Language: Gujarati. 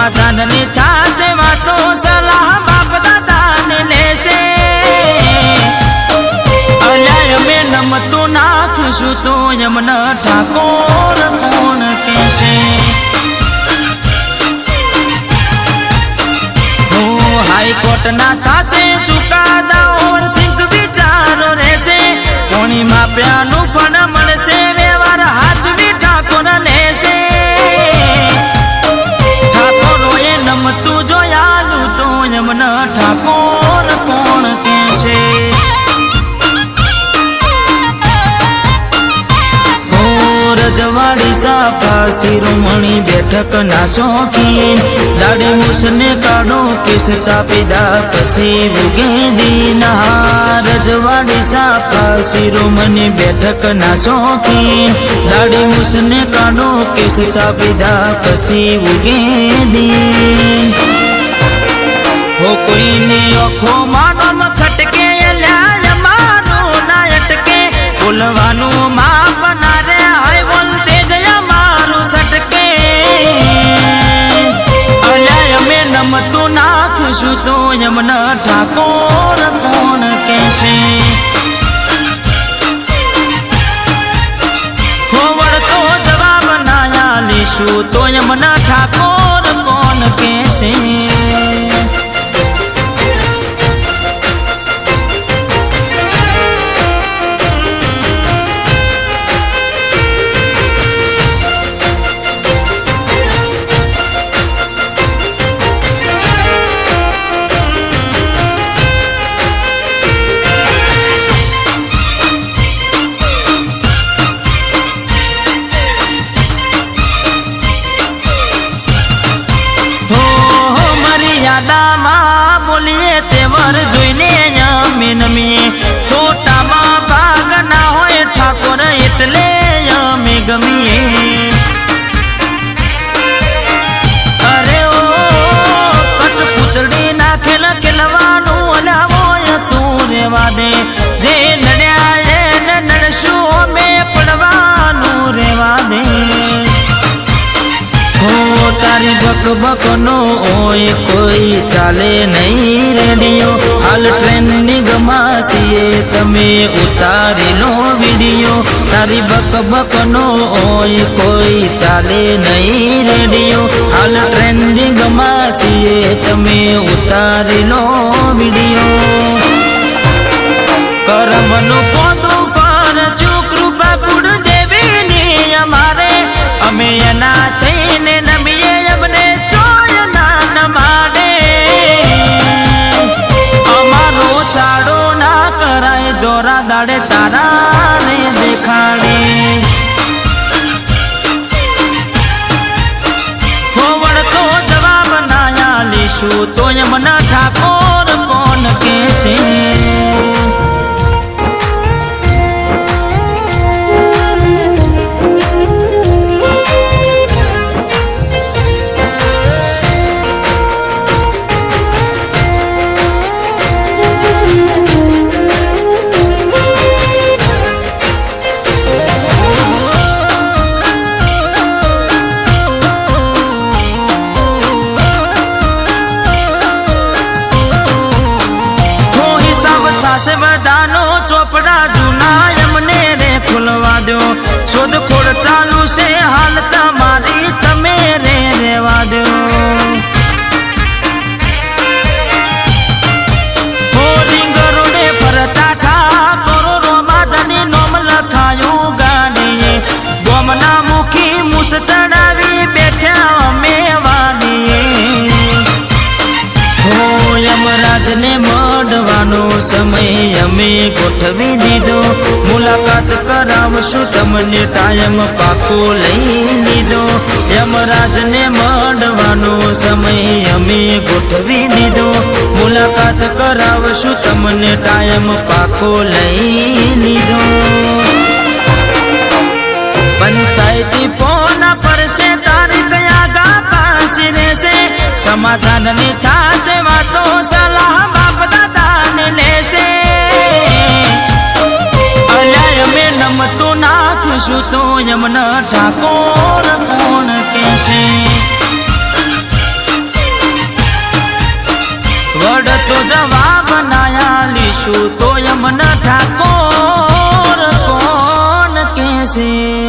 સમાધાનની થાશે વાતો સલાહ બાપ દાદાને લેશે અલ્યા અમે નમતું નાખશું તો યમન ઠાકોર કોણ કહેશે હાઈકોર્ટના થાશે ચુકાદા ઓવરથિંક વિચારો રહેશે કોણી માપ્યાનું ફળ મળશે વ્યવહાર હાચવી ઠાકોર લેશે ઠાકોરોએ નમતું જોયાલું તો યમન ઠાકોર કોણ કહેશે રજવાડી સાફા શિરોમણી બેઠક ના શોખીન દાડે મૂસને કાઢો કેસ ચાપીદા પછી ઉગે દીના રજવાડી સાફા શિરોમણી બેઠક ના શોખીન દાડે મૂસને કાઢો કેસ ચાપીદા પછી ઉગે દી હો કોઈની આંખો માનમ ખટકે લ્યા માનું ના અટકે બોલવાનું માપ ના રે હાય વોલ્ટેજ અમારું સટકે અલ્યા અમે નમતું નાખશું તો યમન ઠાકોર કોણ કહેશે હોવડતો જવાબ ના આલીશું તો યમન ઠાકોર કોણ કહેશે બોલીએ તેવર જોઈને અમે નમીએ ખોટામાં ભાગ ના હોય ઠાકોર એટલે અમે ગમીએ અરે ઓ કટપુતળી નાખેલ કેલવાનું અલાવો તું રેવા દે જે નડ્યા એને નડશું અમે પડવાનું રેવા દે તારી બકબક નો હોય કોઈ ચાલે નહીં રેડિયો હાલ ટ્રેનની ગમાસીએ તમે ઉતારી લો વિડિયો તારી બકબક નો હોય કોઈ ચાલે નહીં રેડિયો હાલ ટ્રેનની ગમાસીએ તમે ઉતારી લો વિડિયો કરમનું પોતું ફરજું કૃપા કુળ દેવીની અમારે અમે એના થઈને નમીએ અમને ચોય ના નમાડે અમારો ચાડો ના કરાય દોરા દાડે તારા ને દેખાડે હોવડતો જવાબ ના આલીશું તો યમન ઠાકોર કોણ કહેશે થશે બધાનો ચોપડા જૂના એમને રે ખોલવા દો શોધખોળ ચાલુ છે હાલ તમારી તમે રે રેવા દો હોરિંગ રોડે ફરતા ઠાકોરો રોમાધની નોમ લખાયું ગાડીએ ગોમના મુખી મૂસ ચડાવી બેઠા અમે વાડીએ યમરાજને મળવાનો સમય અમે ગોઠવી દીધો મુલાકાત કરાવશું તમને ટાઈમ પાકો લઈ લીધો યમરાજને મળવાનો સમય અમે ગોઠવી દીધો મુલાકાત કરાવશું તમને ટાઈમ પાકો લઈ લીધો પંચાયતી પોના પરસે તારીખ આગા પાસી રહેશે સમાધાનની થાશે વાતો સલાહ બાપ દાદાને લેશે અલ્યા અમે નમતું નાખશું તો યમન ઠાકોર કોણ કહેશે જવાબ નાયા લીશું તો યમન ઠાકોર કોણ કહેશે.